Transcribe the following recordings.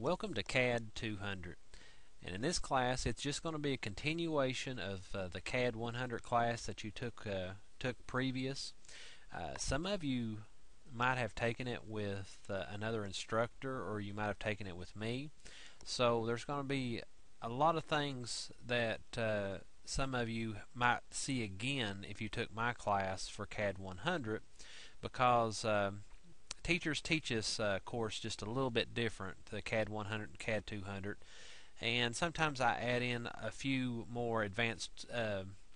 Welcome to CAD 200, and in this class it's just going to be a continuation of the CAD 100 class that you took previous. Some of you might have taken it with another instructor, or you might have taken it with me. So there's going to be a lot of things that some of you might see again if you took my class for CAD 100, because teachers teach this course just a little bit different, the CAD 100 and CAD 200, and sometimes I add in a few more advanced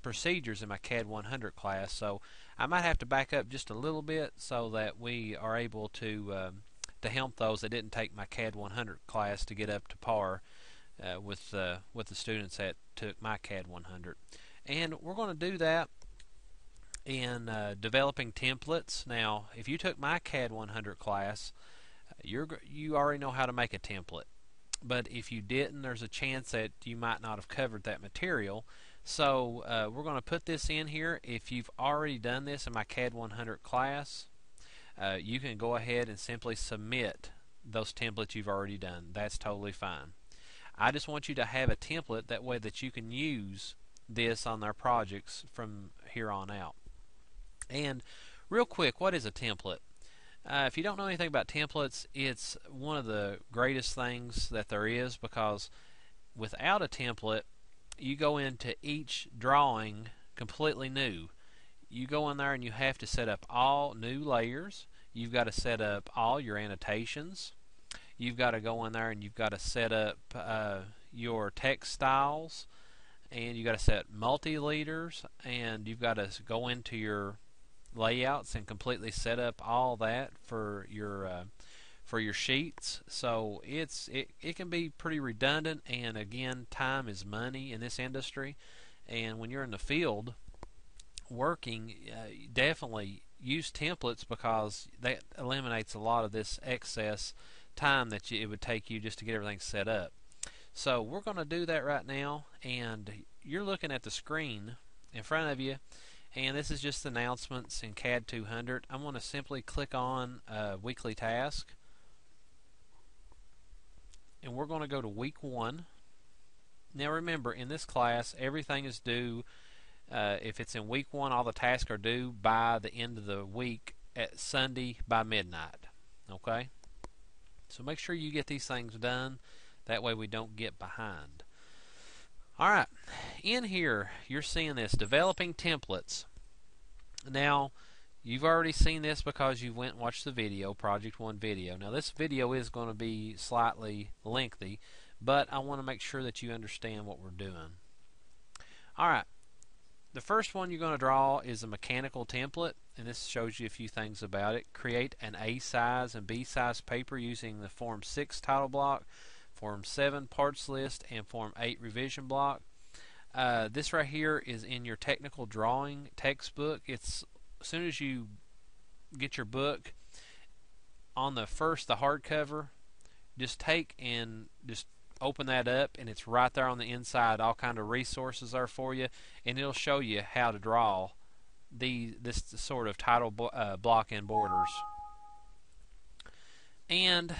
procedures in my CAD 100 class, so I might have to back up just a little bit so that we are able to help those that didn't take my CAD 100 class to get up to par with the students that took my CAD 100. And we're going to do that in developing templates. Now, if you took my CAD 100 class, you already know how to make a template. But if you didn't, there's a chance that you might not have covered that material. So we're going to put this in here. If you've already done this in my CAD 100 class, you can go ahead and simply submit those templates you've already done. That's totally fine. I just want you to have a template, that way that you can use this on their projects from here on out. And real quick, what is a template? If you don't know anything about templates, it's one of the greatest things that there is, because without a template, you go into each drawing completely new. You go in there and you have to set up all new layers. You've got to set up all your annotations. You've got to go in there and you've got to set up your text styles, and you've got to set multi-leaders, and you've got to go into your layouts and completely set up all that for your sheets. So it can be pretty redundant, and again, time is money in this industry, and when you're in the field working, definitely use templates, because that eliminates a lot of this excess time that it would take you just to get everything set up. So we're going to do that right now, and you're looking at the screen in front of you, and this is just announcements in CAD 200. I'm going to simply click on weekly task, and we're going to go to week 1. Now remember, in this class, everything is due, if it's in week 1, all the tasks are due by the end of the week at Sunday by midnight. Okay? So make sure you get these things done. That way we don't get behind. Alright, in here you're seeing this, developing templates. Now, you've already seen this because you went and watched the video, Project 1 video. Now this video is going to be slightly lengthy, but I want to make sure that you understand what we're doing. Alright, the first one you're going to draw is a mechanical template, and this shows you a few things about it. Create an A size and B size paper using the Form 6 title block, Form 7 parts list, and Form 8 revision block. This right here is in your technical drawing textbook. It's as soon as you get your book, on the hardcover, just take and just open that up, and it's right there on the inside. All kind of resources are for you, and it'll show you how to draw this sort of title block and borders. And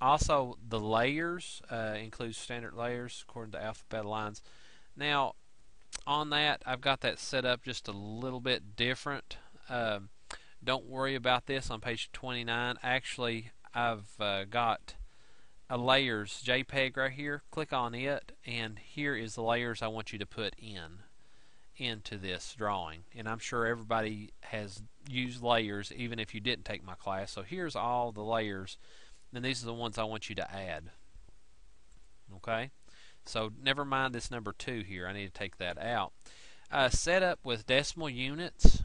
also, the layers include standard layers according to alphabet lines. Now, on that, I've got that set up just a little bit different. Don't worry about this on page 29. Actually, I've got a layers JPEG right here. Click on it, and here is the layers I want you to put into this drawing. And I'm sure everybody has used layers, even if you didn't take my class. So here's all the layers. And these are the ones I want you to add. Okay? So never mind this number 2 here. I need to take that out. Set up with decimal units.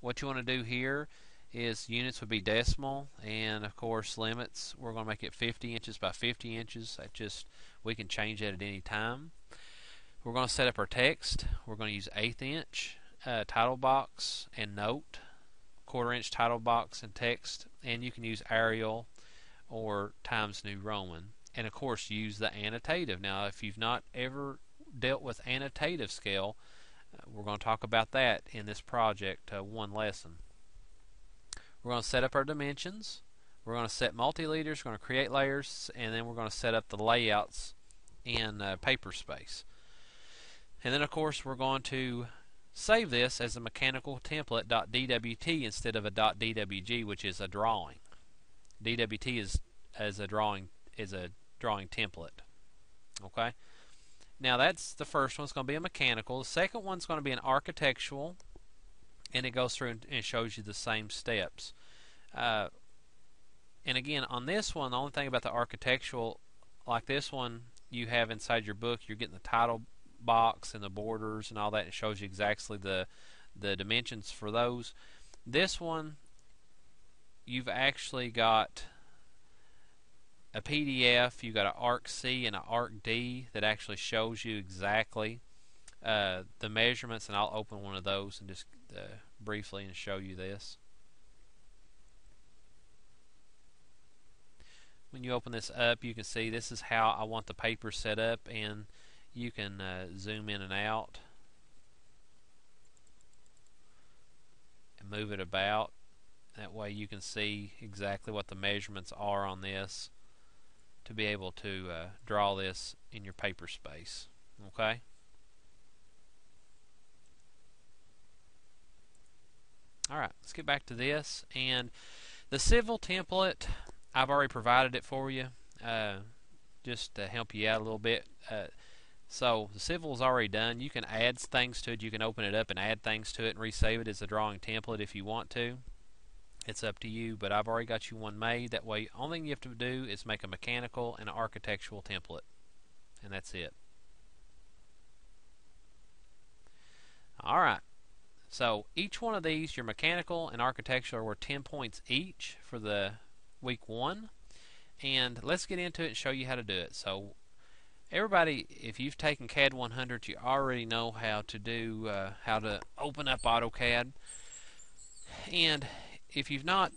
What you want to do here is units would be decimal, and of course limits. We're going to make it 50 inches by 50 inches. We can change that at any time. We're going to set up our text. We're going to use 1/8 inch title box and note, 1/4 inch title box and text, and you can use Arial or Times New Roman, and of course use the annotative. Now, if you've not ever dealt with annotative scale, we're going to talk about that in this project 1 lesson. We're going to set up our dimensions. We're going to set multi-leaders, we're going to create layers, and then we're going to set up the layouts in paper space. And then of course we're going to save this as a mechanical template.dwt instead of a .dwg, which is a drawing. DWT is a drawing template. Okay. Now that's the first one. It's going to be a mechanical. The second one's going to be an architectural, and it goes through and shows you the same steps. And again, on this one, the only thing about the architectural, like this one, you have inside your book, you're getting the title box and the borders and all that. It shows you exactly the dimensions for those. This one, you've actually got a PDF, you've got an ArcC and an ArcD that actually shows you exactly the measurements, and I'll open one of those and just briefly and show you this. When you open this up, you can see this is how I want the paper set up, and you can zoom in and out and move it about. That way you can see exactly what the measurements are on this to be able to draw this in your paper space. Okay? Alright, let's get back to this. And the civil template, I've already provided it for you just to help you out a little bit. So the civil is already done. You can add things to it. You can open it up and add things to it and resave it as a drawing template if you want to. It's up to you, but I've already got you one made. That way, only thing you have to do is make a mechanical and an architectural template, and that's it. Alright, so each one of these, your mechanical and architectural, were 10 points each for the week 1, and let's get into it and show you how to do it. So everybody, if you've taken CAD 100, you already know how to do how to open up AutoCAD. And if you've not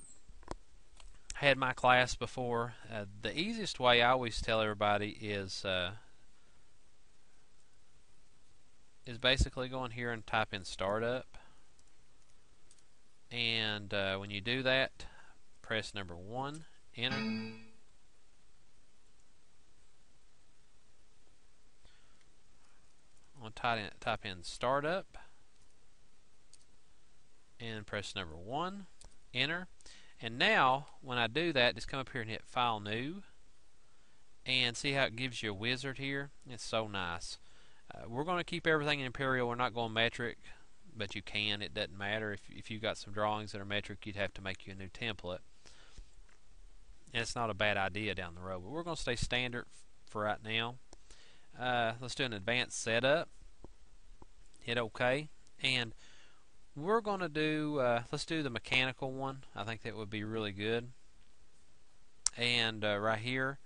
had my class before, the easiest way I always tell everybody is basically go in here and type in startup, and when you do that, press number 1, enter. I'm going to type in startup and press number 1, enter. And now when I do that, just come up here and hit File New, and see how it gives you a wizard here. It's so nice. We're going to keep everything in Imperial. We're not going metric, but you can. It doesn't matter. If you've got some drawings that are metric, you'd have to make you a new template. And it's not a bad idea down the road, but we're going to stay standard for right now. Let's do an advanced setup. Hit OK, and we're going to do, let's do the mechanical one. I think that would be really good. And right here,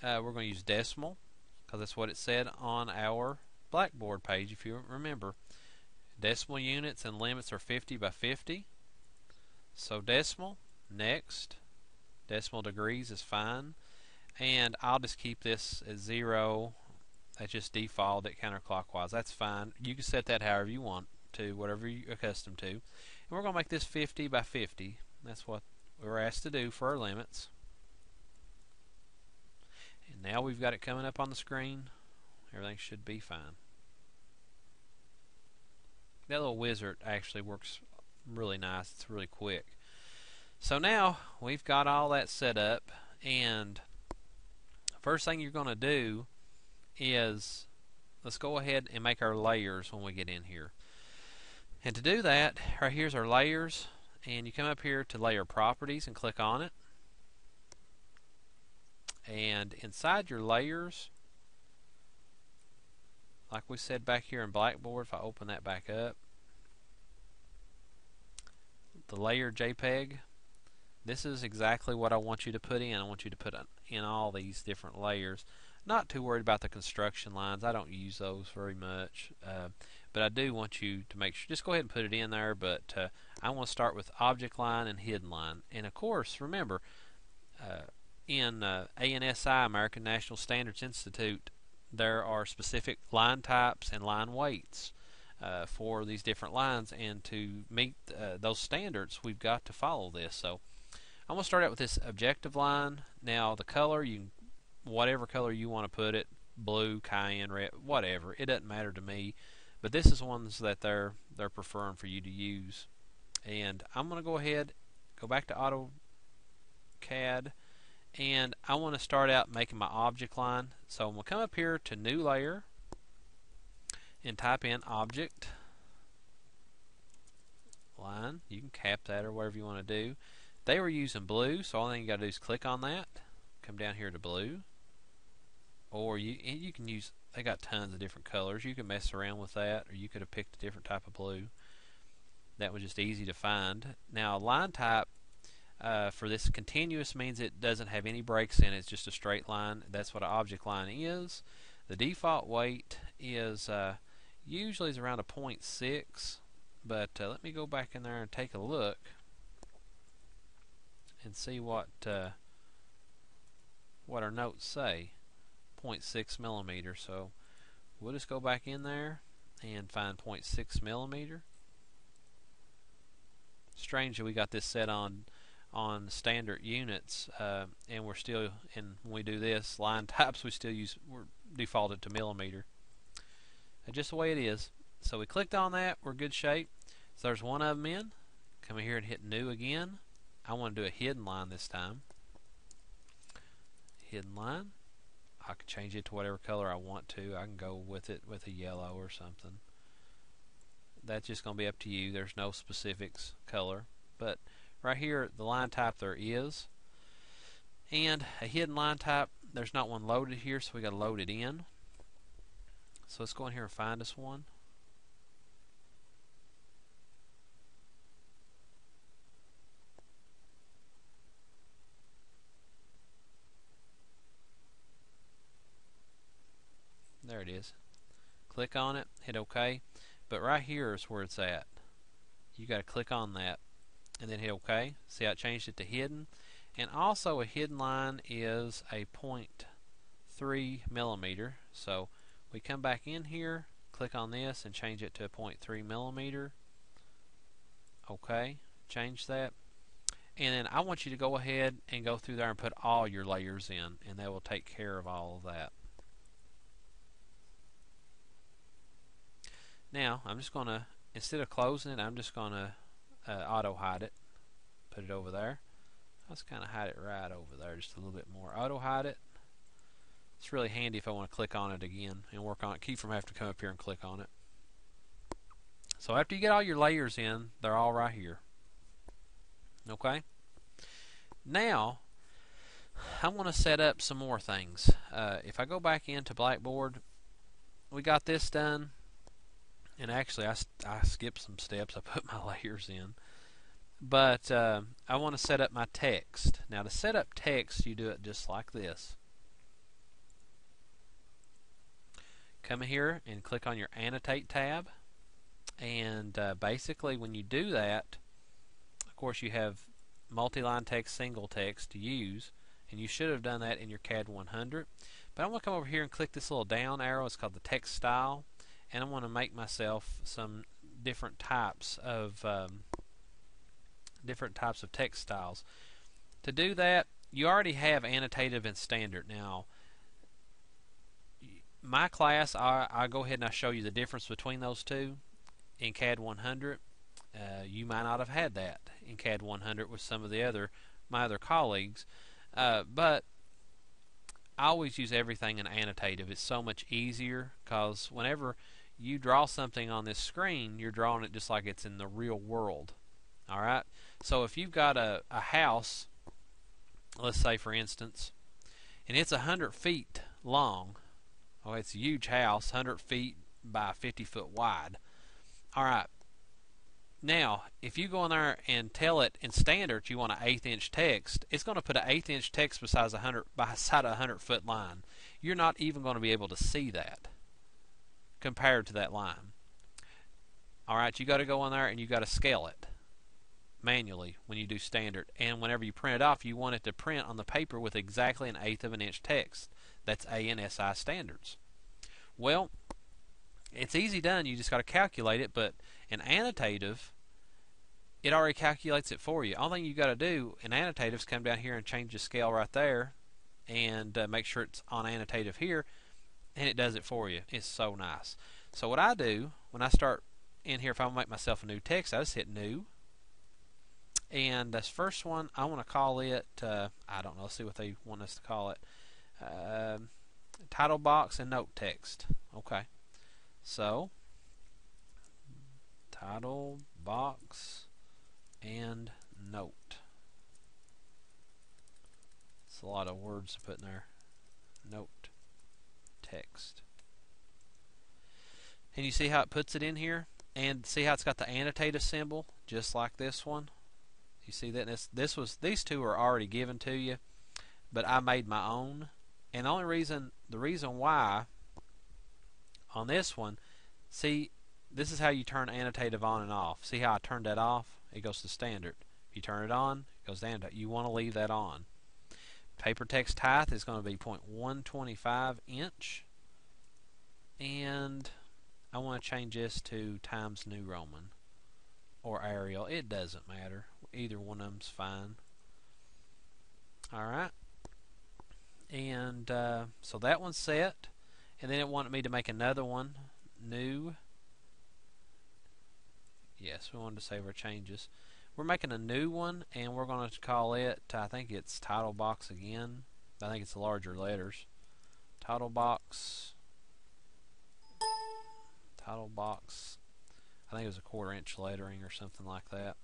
we're going to use decimal, because that's what it said on our Blackboard page, if you remember. Decimal units and limits are 50 by 50. So decimal, next. Decimal degrees is fine. And I'll just keep this at 0. That's just default it counterclockwise. That's fine. You can set that however you want to, whatever you're accustomed to. And we're going to make this 50 by 50. That's what we're asked to do for our limits. And now we've got it coming up on the screen. Everything should be fine. That little wizard actually works really nice. It's really quick. So now we've got all that set up, and first thing you're going to do is, let's go ahead and make our layers when we get in here. And to do that, right here's our layers, and you come up here to layer properties and click on it. And inside your layers, like we said back here in Blackboard, if I open that back up, the layer JPEG, this is exactly what I want you to put in. I want you to put in all these different layers. Not too worried about the construction lines. I don't use those very much. But I do want you to make sure, just go ahead and put it in there, but I want to start with object line and hidden line. And of course, remember, in ANSI, American National Standards Institute, there are specific line types and line weights for these different lines, and to meet those standards, we've got to follow this. So I'm going to start out with this objective line. Now the color, whatever color you want to put it, blue, cayenne, red, whatever. It doesn't matter to me. But this is ones that they're preferring for you to use. And I'm going to go ahead, go back to AutoCAD, and I want to start out making my object line. So I'm going to come up here to New Layer and type in Object Line. You can cap that or whatever you want to do. They were using blue, so all thing you got to do is click on that, come down here to blue, or you can use. They got tons of different colors. You can mess around with that, or you could have picked a different type of blue. That was just easy to find. Now line type for this continuous means it doesn't have any breaks in it. It's just a straight line. That's what an object line is. The default weight is usually is around a 0.6, but let me go back in there and take a look and see what our notes say. 0.6 millimeter. So we'll just go back in there and find 0.6 millimeter. Strange that we got this set on standard units, and we're still, and when we do this line types, we're defaulted to millimeter. Just the way it is. So we clicked on that. We're good shape. So there's one of them in. Come in here and hit New again. I want to do a hidden line this time. Hidden line. I can change it to whatever color I want to. I can go with it with a yellow or something. That's just going to be up to you. There's no specifics color. But right here, the line type there is. And a hidden line type, there's not one loaded here, so we got to load it in. So let's go in here and find us one. There it is. Click on it, hit OK. But right here is where it's at. You got to click on that and then hit OK. See how it changed it to hidden? And also a hidden line is a 0.3 millimeter. So we come back in here, click on this and change it to a 0.3 millimeter. OK, change that. And then I want you to go ahead and go through there and put all your layers in, and that will take care of all of that. Now I'm just going to, instead of closing it, I'm just going to auto hide it. Put it over there. Let's kind of hide it right over there just a little bit more. Auto hide it. It's really handy if I want to click on it again and work on it. Keep from having to come up here and click on it. So after you get all your layers in, they're all right here. Okay. Now I want to set up some more things. If I go back into Blackboard, we got this done. And actually, I skipped some steps. I put my layers in. But I want to set up my text. Now, to set up text, you do it just like this. Come here and click on your Annotate tab. And basically, when you do that, of course, you have multi-line text, single text to use. And you should have done that in your CAD 100. But I want to come over here and click this little down arrow. It's called the text style. And I want to make myself some different types of text styles. To do that, you already have annotative and standard. Now, my class, I'll go ahead and I'll show you the difference between those two in CAD 100. You might not have had that in CAD 100 with some of my other colleagues, but I always use everything in annotative. It's so much easier because whenever you draw something on this screen, you're drawing it just like it's in the real world. Alright? So if you've got a house, let's say for instance, and it's 100 feet long, it's a huge house, 100 feet by 50 foot wide. Alright, now if you go in there and tell it in standard you want an 1/8 inch text, it's going to put an 1/8 inch text beside a 100 foot line. You're not even going to be able to see that compared to that line. Alright, you got to go in there and you got to scale it manually when you do standard, and whenever you print it off, you want it to print on the paper with exactly 1/8 of an inch text. That's ANSI standards. Well, it's easy done. You just got to calculate it, but in annotative, it already calculates it for you. All thing you got to do in annotative is come down here and change the scale right there and make sure it's on annotative here, and it does it for you. It's so nice. So what I do when I start in here, if I want to make myself a new text, I just hit new. And this first one, I want to call it, I don't know, let's see what they want us to call it. Title box and note text. Okay. So, title box and note. It's a lot of words to put in there. Note text. And you see how it puts it in here? And see how it's got the annotative symbol, just like this one? You see that? These two are already given to you, but I made my own. And the reason why on this one, see, this is how you turn annotative on and off. See how I turned that off? It goes to standard. If you turn it on, it goes to annotative. You want to leave that on. Paper text height is going to be 0.125 inch, and I want to change this to Times New Roman or Arial. It doesn't matter. Either one of them's fine. Alright. And so that one's set. And then it wanted me to make another one. New. Yes, we wanted to save our changes. We're making a new one, and we're going to call it, I think it's title box again. I think it's larger letters. Title box. Title box. I think it was a 1/4 inch lettering or something like that.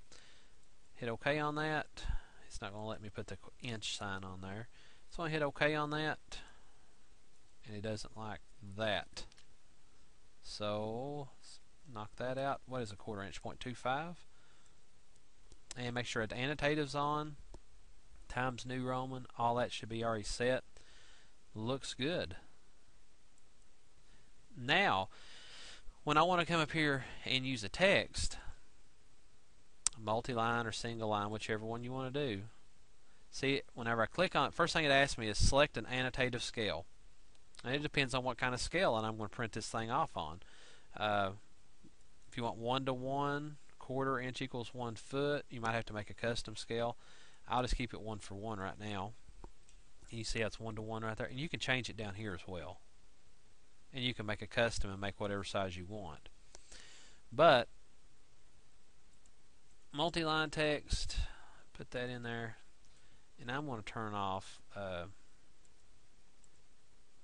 Hit OK on that. It's not going to let me put the inch sign on there. So I hit OK on that, and it doesn't like that. So knock that out. What is a 1/4 inch? 0.25. And make sure the annotative's on. Times New Roman. All that should be already set. Looks good. Now, when I want to come up here and use a text, multi-line or single line, whichever one you want to do. See, whenever I click on it, first thing it asks me is select an annotative scale. And it depends on what kind of scale and I'm going to print this thing off on. If you want 1:1, 1/4 inch equals 1 foot, you might have to make a custom scale. I'll just keep it 1:1 right now. And you see how it's 1:1 right there? And you can change it down here as well. And you can make a custom and make whatever size you want. But multi-line text, put that in there, and I'm going to turn off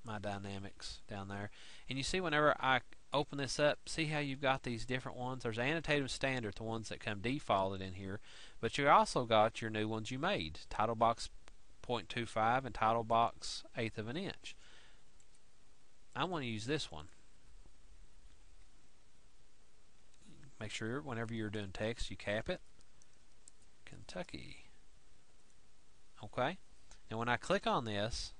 my dynamics down there. And you see whenever I open this up, see how you've got these different ones? There's annotative standard, the ones that come defaulted in here, but you also got your new ones you made. Title box 0.25 and title box 1/8 of an inch. I want to use this one. Make sure whenever you're doing text you cap it. Kentucky. Okay. And when I click on this,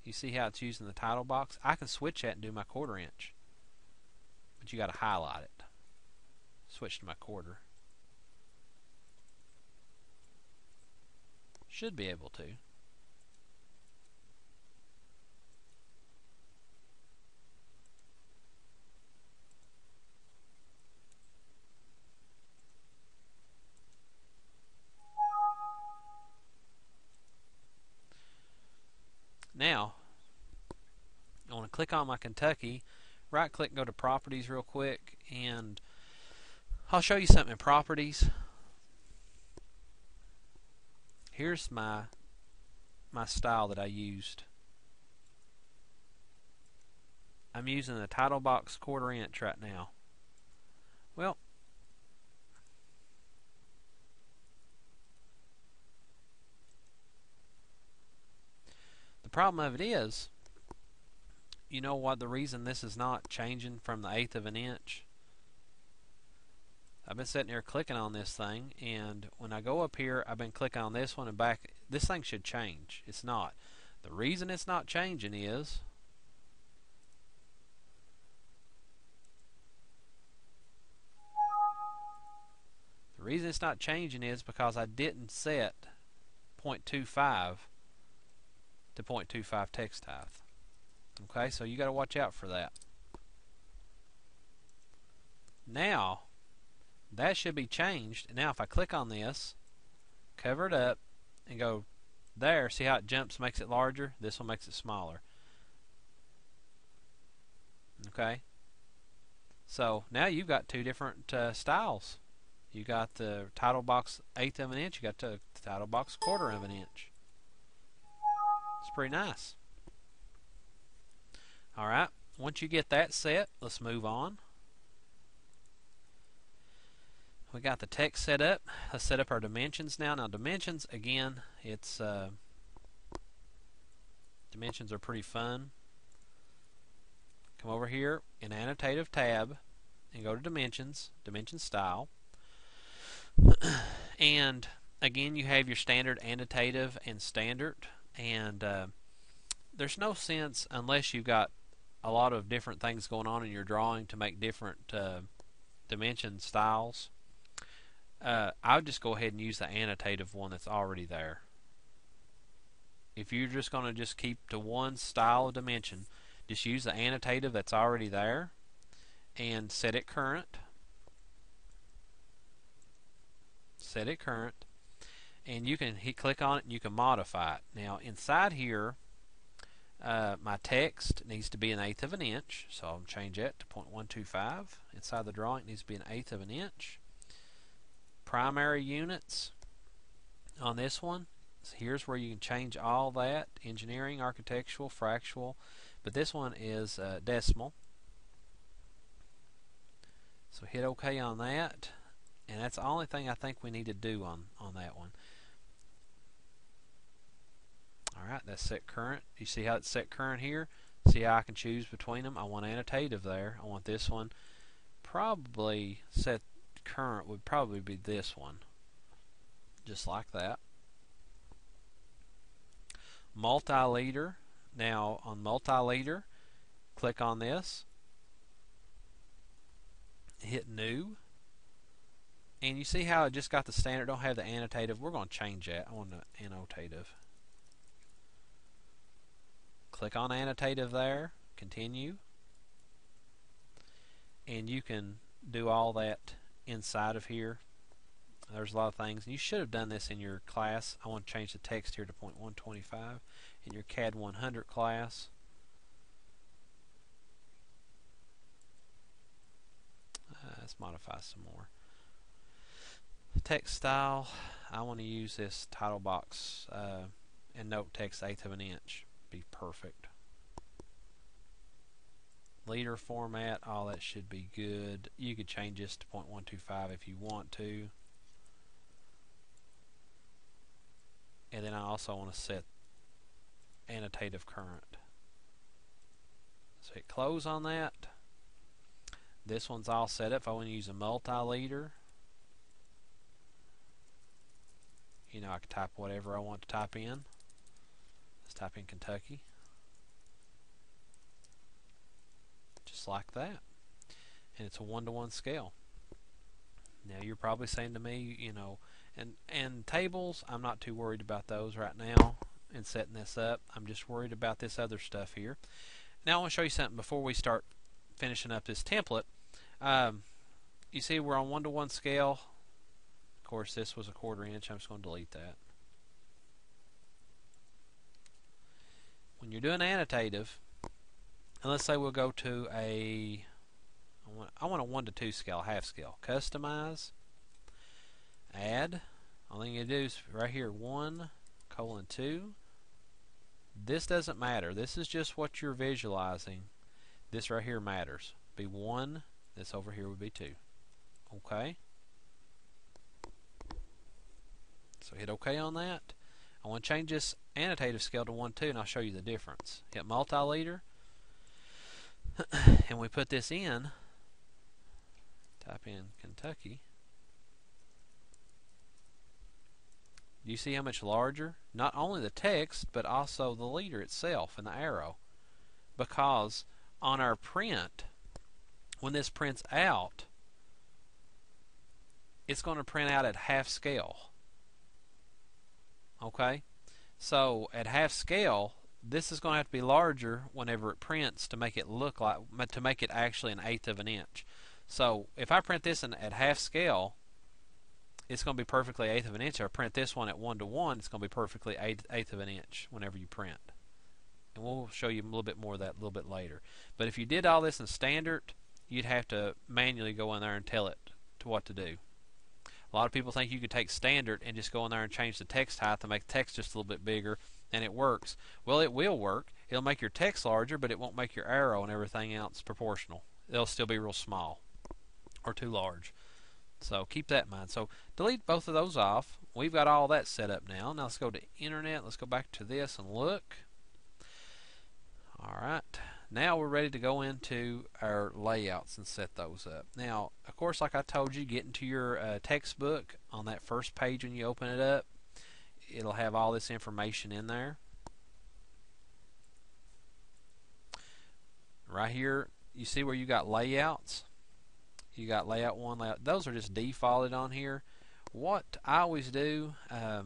you see how it's using the title box? I can switch that and do my 1/4 inch. But you got to highlight it. Switch to my 1/4. Should be able to. Now, I want to click on my Kentucky, right click and go to properties real quick, and I'll show you something in properties. Here's my style that I used. I'm using the title box 1/4 inch right now. Well, the problem of it is, you know what the reason this is not changing from the 1/8 of an inch? I've been sitting here clicking on this thing, and when I go up here, I've been clicking on this one and back. This thing should change. It's not. The reason it's not changing is because I didn't set 0.25 to 0.25 text height. Okay, so you got to watch out for that. Now that should be changed. Now if I click on this, cover it up, and go there, see how it jumps, makes it larger? This one makes it smaller. Okay? So now you've got two different styles. You got the title box 1/8 of an inch, you got the title box 1/4 of an inch. It's pretty nice. Alright, once you get that set, let's move on. We got the text set up. Let's set up our dimensions now. Now dimensions, again, it's dimensions are pretty fun. Come over here in annotative tab and go to dimensions, dimension style. And again, you have your standard, annotative, and standard. And there's no sense, unless you've got a lot of different things going on in your drawing, to make different dimension styles. I would just go ahead and use the annotative one that's already there. If you're just going to just keep to one style of dimension, just use the annotative that's already there and set it current. Set it current, and you can click on it and you can modify it. Now inside here, my text needs to be 1/8 of an inch, so I'll change that to 0.125. Inside the drawing, it needs to be 1/8 of an inch. Primary units on this one, so here's where you can change all that: engineering, architectural, fractional, but this one is decimal. So hit OK on that, and that's the only thing I think we need to do on that one. Alright, that's set current. You see how it's set current here? See how I can choose between them? I want annotative there. I want this one. Probably set current would probably be this one. Just like that. Multi-leader. Now on multi-leader, click on this. Hit new. And you see how it just got the standard, don't have the annotative. We're going to change that. I want the annotative. Click on annotative there, continue, and you can do all that inside of here. There's a lot of things. You should have done this in your class. I want to change the text here to 0.125 in your CAD 100 class. Let's modify some more. Text style, I want to use this title box and note text 1/8 of an inch. Be perfect. Leader format, all that should be good. You could change this to 0.125 if you want to. And then I also want to set annotative current. So hit close on that. This one's all set up. If I want to use a multi-leader, you know, I can type whatever I want to type in. Let's type in Kentucky. Just like that. And it's a 1-to-1 scale. Now you're probably saying to me, you know, and tables, I'm not too worried about those right now and setting this up. I'm just worried about this other stuff here. Now I want to show you something before we start finishing up this template. You see we're on 1-to-1 scale. Of course this was a 1/4 inch. I'm just going to delete that. When you're doing annotative, and let's say we'll go to I want a 1-to-2 scale, half scale. Customize, add. All you do is right here 1:2. This doesn't matter. This is just what you're visualizing. This right here matters. Be 1. This over here would be 2. Okay. So hit OK on that. I want to change this annotative scale to 1:2, and I'll show you the difference. Hit multi-leader, and we put this in. Type in Kentucky. Do you see how much larger? Not only the text, but also the leader itself and the arrow. Because on our print, when this prints out, it's going to print out at half scale. Okay? So at half scale, this is going to have to be larger whenever it prints to make it look like, to make it actually 1/8 of an inch. So if I print this at half scale, it's going to be perfectly 1/8 of an inch. If I print this one at 1:1, it's going to be perfectly 1/8 of an inch whenever you print. And we'll show you a little bit more of that a little bit later. But if you did all this in standard, you'd have to manually go in there and tell it to what to do. A lot of people think you could take standard and just go in there and change the text height to make the text just a little bit bigger, and it works. Well, it will work. It'll make your text larger, but it won't make your arrow and everything else proportional. It'll still be real small or too large. So keep that in mind. So delete both of those off. We've got all that set up now. Now let's go to Internet. Let's go back to this and look. Alright, now we're ready to go into our layouts and set those up. Now, of course, like I told you, get into your textbook. On that first page when you open it up, it'll have all this information in there. Right here, you see where you got layouts? You got layout 1, layout. Those are just defaulted on here. What I always do, I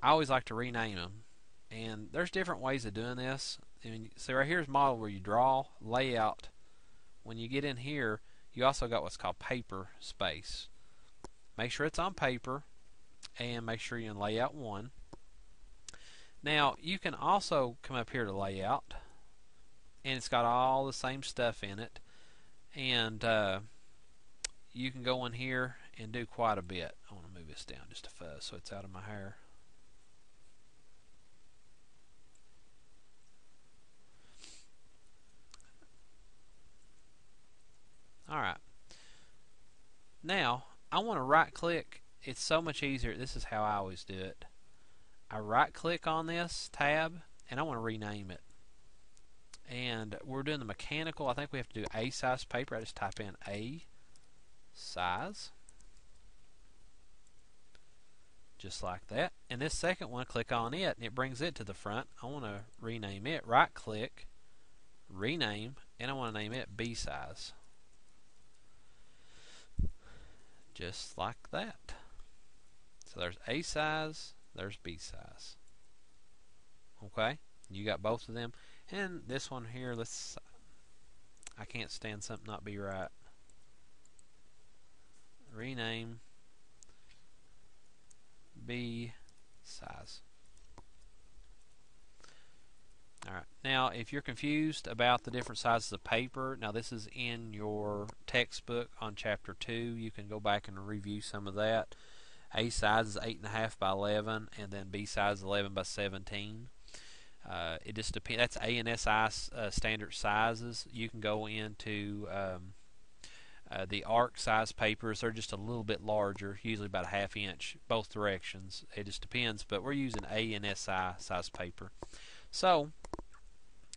always like to rename them. And there's different ways of doing this. And see, right here's model where you draw, layout. When you get in here, you also got what's called paper space. Make sure it's on paper, and make sure you're in layout 1. Now, you can also come up here to layout, and it's got all the same stuff in it. And you can go in here and do quite a bit. I want to move this down just a fuzz so it's out of my hair. Alright, now I want to right click. It's so much easier. This is how I always do it. I right click on this tab and I want to rename it. And we're doing the mechanical. I think we have to do A size paper. I just type in A size, just like that. And this second one, click on it and it brings it to the front. I want to rename it. Right click, rename, and I want to name it B size. Just like that. So there's A size, there's B size. Okay, you got both of them. And this one here, I can't stand something not be right. Rename B size. Alright, now if you're confused about the different sizes of paper, now this is in your textbook on chapter 2. You can go back and review some of that. A size is 8.5 by 11, and then B size is 11 by 17. It just depends. That's ANSI standard sizes. You can go into the ARC size papers. They're just a little bit larger, usually about a 1/2 inch both directions. It just depends, but we're using ANSI size paper. So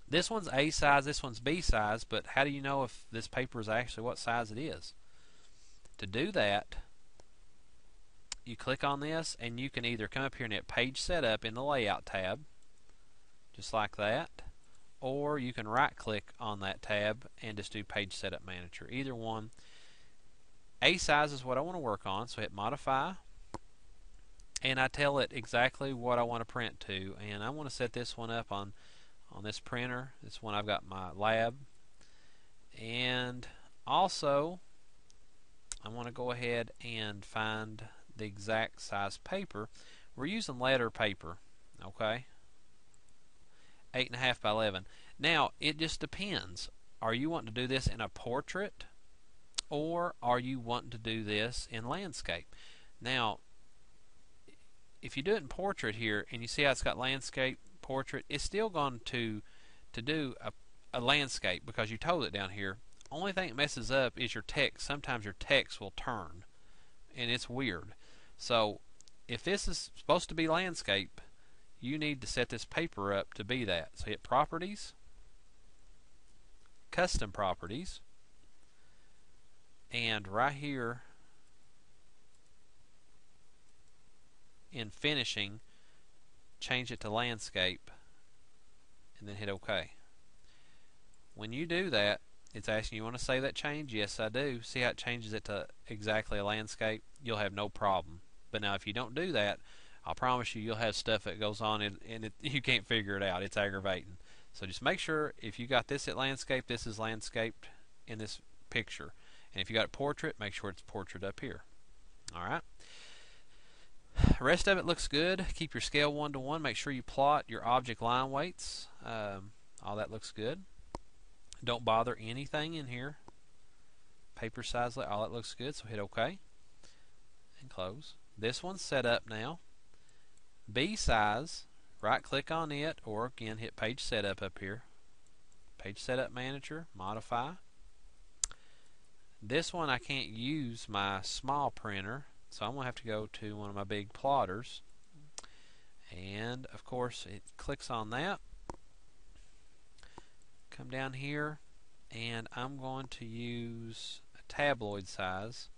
this one's A size, this one's B size, but how do you know if this paper is actually what size it is? To do that, you click on this and you can either come up here and hit Page Setup in the Layout tab, just like that, or you can right click on that tab and just do Page Setup Manager. Either one. A size is what I want to work on, so hit Modify, and I tell it exactly what I want to print to, and I want to set this one up on this printer. This one I've got my lab, and also I want to go ahead and find the exact size paper. We're using letter paper, okay, 8.5 by 11. Now it just depends. Are you wanting to do this in a portrait, or are you wanting to do this in landscape? Now if you do it in portrait here, and you see how it's got landscape, portrait, it's still going to do a landscape because you told it down here. Only thing that messes up is your text. Sometimes your text will turn, and it's weird. So if this is supposed to be landscape, you need to set this paper up to be that. So hit Properties, Custom Properties, and right here in Finishing, change it to Landscape, and then hit OK. When you do that, it's asking you want to save that change. Yes, I do. See how it changes it to exactly a landscape? You'll have no problem. But now if you don't do that, I'll promise you you'll have stuff that goes on and you can't figure it out. It's aggravating. So just make sure if you got this at landscape, this is landscaped in this picture. And if you got a portrait, make sure it's portrait up here. Alright. The rest of it looks good. Keep your scale 1:1. Make sure you plot your object line weights. All that looks good. Don't bother anything in here. Paper size, all that looks good, so hit OK and close. This one's set up now. B size, right click on it, or again hit page setup up here. Page setup manager, modify. This one I can't use my small printer, so I'm going to have to go to one of my big plotters. And of course it clicks on that. Come down here, and I'm going to use a tabloid size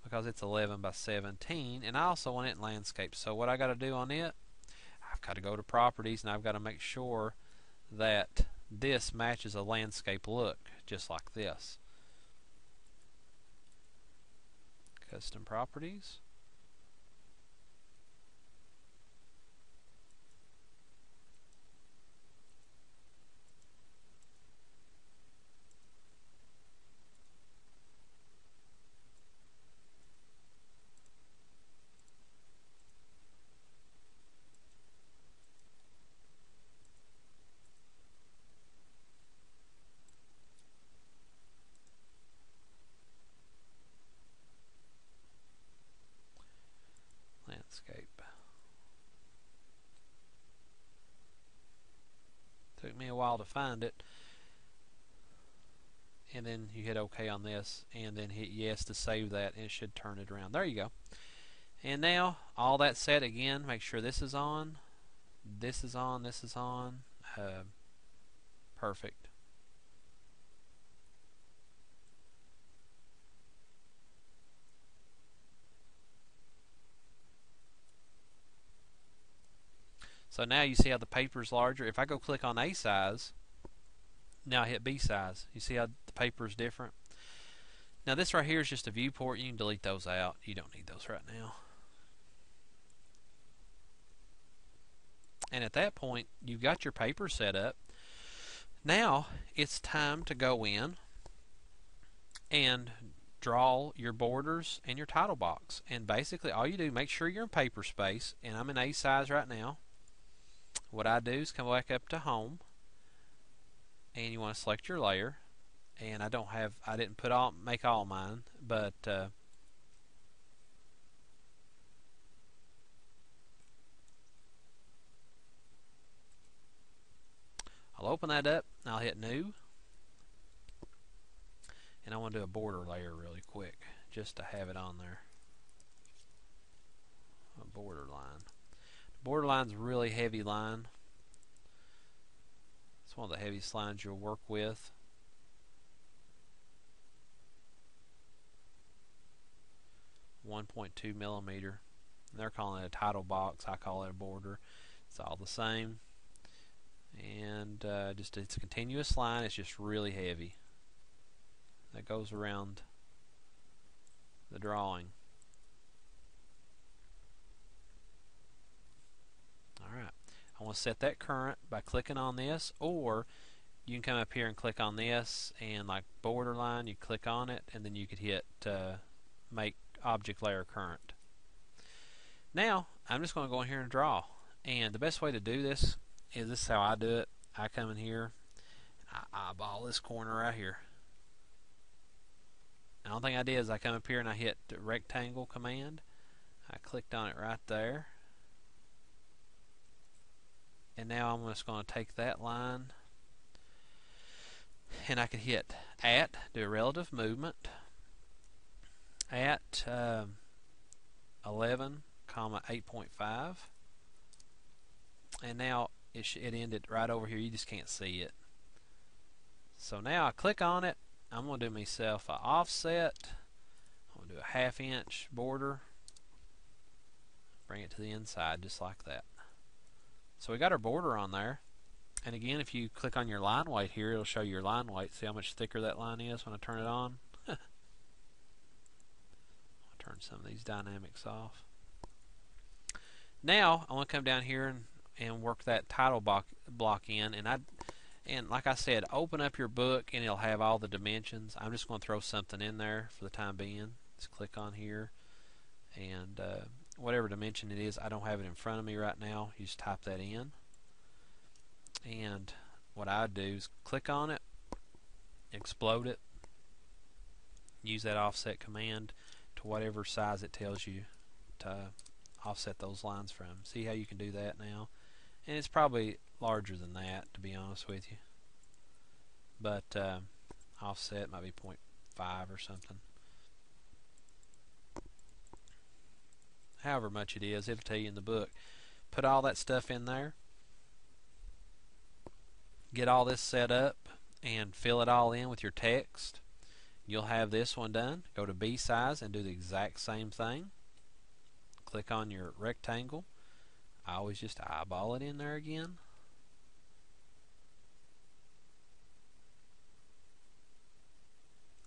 because it's 11 by 17, and I also want it in landscape. So what I got to do on it, I've got to go to properties, and I've got to make sure that this matches a landscape look, just like this. Custom properties. Landscape. Took me a while to find it. And then you hit OK on this, and then hit yes to save that, and it should turn it around. There you go. And now all that set again. Make sure this is on, this is on, this is on. Perfect. So now you see how the paper is larger. If I go click on A size, now I hit B size. You see how the paper is different? Now this right here is just a viewport. You can delete those out. You don't need those right now. And at that point, you've got your paper set up. Now it's time to go in and draw your borders and your title box. And basically all you do, make sure you're in paper space, and I'm in A size right now. What I do is come back up to home, and you want to select your layer. And I didn't make all mine, but I'll open that up, and I'll hit new, and I want to do a border layer really quick just to have it on there. A border line. Borderline's a really heavy line. It's one of the heaviest lines you'll work with. .2 millimeter. And they're calling it a title box. I call it a border. It's all the same. And it's a continuous line. It's just really heavy. That goes around the drawing. Alright, I want to set that current by clicking on this, or you can come up here and click on this, and like borderline, you click on it, and then you could hit make object layer current. Now I'm just going to go in here and draw, and the best way to do this is how I do it. I come in here, I eyeball this corner right here. The only thing I did is I come up here and I hit the rectangle command. I clicked on it right there. And now I'm just going to take that line, and I can hit at, do a relative movement, at 11, 8.5, and now it ended right over here. You just can't see it. So now I click on it. I'm going to do myself an offset. I'm going to do a 1/2 inch border, bring it to the inside just like that. So we got our border on there, and again, if you click on your line weight here, it'll show you your line weight. See how much thicker that line is when I turn it on? I'll turn some of these dynamics off. Now I want to come down here and work that title block in, and And like I said, open up your book and it'll have all the dimensions. I'm just going to throw something in there for the time being. Just click on here, and whatever dimension it is, I don't have it in front of me right now. You just type that in, and what I do is click on it, explode it, use that offset command to whatever size it tells you to offset those lines from. See how you can do that now? And it's probably larger than that, to be honest with you, but offset might be 0.5 or something. However much it is, it'll tell you in the book. Put all that stuff in there, get all this set up, and fill it all in with your text. You'll have this one done. Go to B size and do the exact same thing. Click on your rectangle. I always just eyeball it in there again.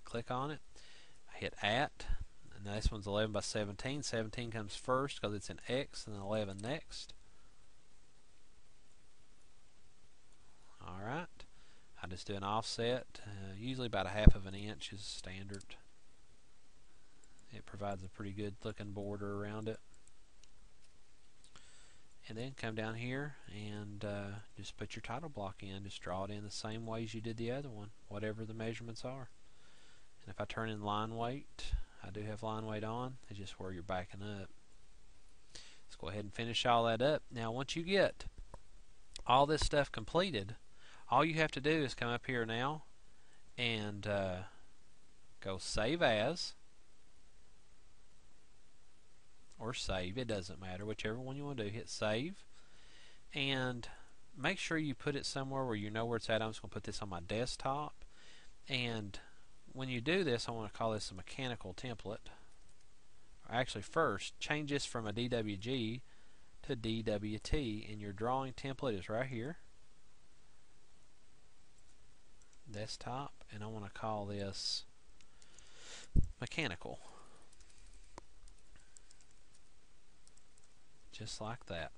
Click on it. I hit at. And this one's 11 by 17. 17 comes first because it's in X, and then 11 next. Alright. I just do an offset. Usually about 1/2 of an inch is standard. It provides a pretty good looking border around it. And then come down here and just put your title block in. Just draw it in the same way as you did the other one, whatever the measurements are. And if I turn in line weight, I do have line weight on. It's just where you're backing up. Let's go ahead and finish all that up. Now once you get all this stuff completed, all you have to do is come up here now and go Save As, or Save, it doesn't matter, whichever one you want to do. Hit Save, and make sure you put it somewhere where you know where it's at. I'm just going to put this on my desktop, and when you do this, I want to call this a mechanical template. Actually, first change this from a DWG to DWT, and your drawing template is right here, desktop, and I want to call this mechanical, just like that,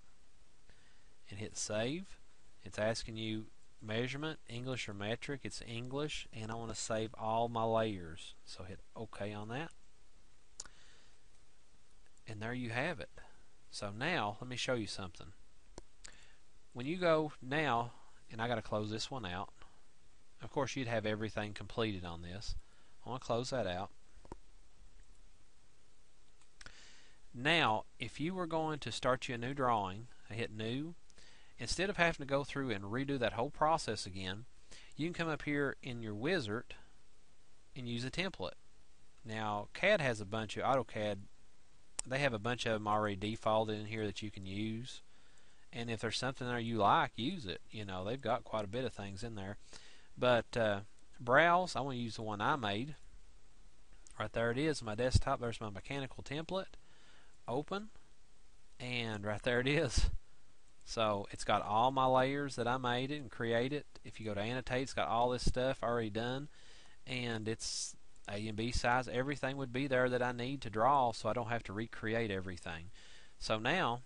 and hit Save. It's asking you measurement, English or metric. It's English, and I want to save all my layers, so hit OK on that, and there you have it. So now let me show you something. When you go now, and I got to close this one out, of course you'd have everything completed on this. I want to close that out. Now if you were going to start you a new drawing, I hit New. Instead of having to go through and redo that whole process again, you can come up here in your wizard and use a template. Now CAD has a bunch of AutoCAD, they have a bunch of them already defaulted in here that you can use, and if there's something there you like, use it. You know, they've got quite a bit of things in there. But browse, I want to use the one I made. Right there it is, my desktop. There's my mechanical template. Open, and right there it is. So it's got all my layers that I made it and created. If you go to annotate, it's got all this stuff already done, and it's A and B size. Everything would be there that I need to draw, so I don't have to recreate everything. So now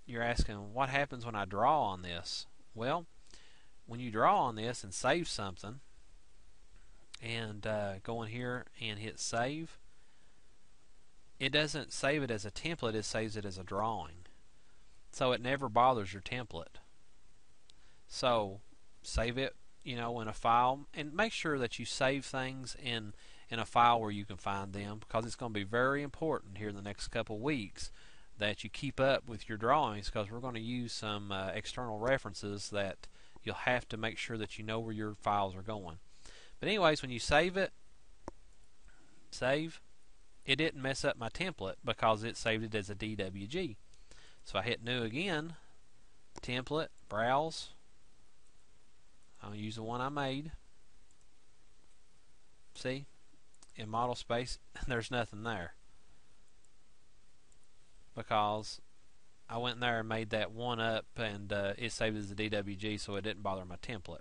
you're asking, what happens when I draw on this? Well, when you draw on this and save something, and go in here and hit Save, it doesn't save it as a template, it saves it as a drawing. So it never bothers your template. So save it, you know, in a file, and make sure that you save things in a file where you can find them, because it's going to be very important here in the next couple weeks that you keep up with your drawings, because we're going to use some external references that you'll have to make sure that you know where your files are going. But anyways, when you save it, save, it didn't mess up my template because it saved it as a DWG. So I hit New again, template, browse. I'll use the one I made. See, in model space, there's nothing there because I went in there and made that one up, and it saved as a DWG, so it didn't bother my template.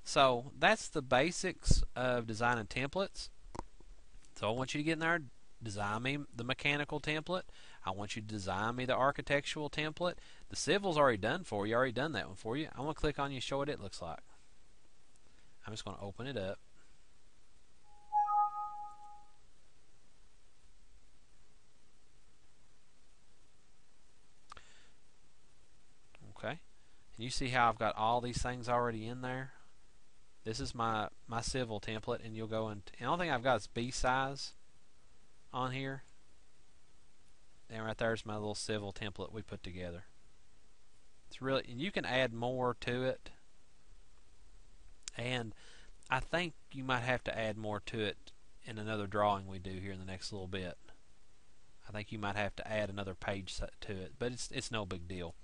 So that's the basics of designing templates. So I want you to get in there, design me the mechanical template. I want you to design me the architectural template. The civil's already done for you. I already done that one for you. I'm going to click on you, show what it looks like. I'm just going to open it up. Okay, and you see how I've got all these things already in there. This is my civil template, and you'll go and the only thing I've got is B size on here, and right there's my little civil template we put together. It's really, and you can add more to it, and I think you might have to add more to it in another drawing we do here in the next little bit. I think you might have to add another page to it, but it's no big deal.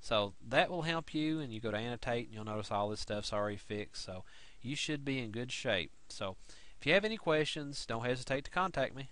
So that will help you, and you go to annotate, and you'll notice all this stuff's already fixed, so you should be in good shape. So if you have any questions, don't hesitate to contact me.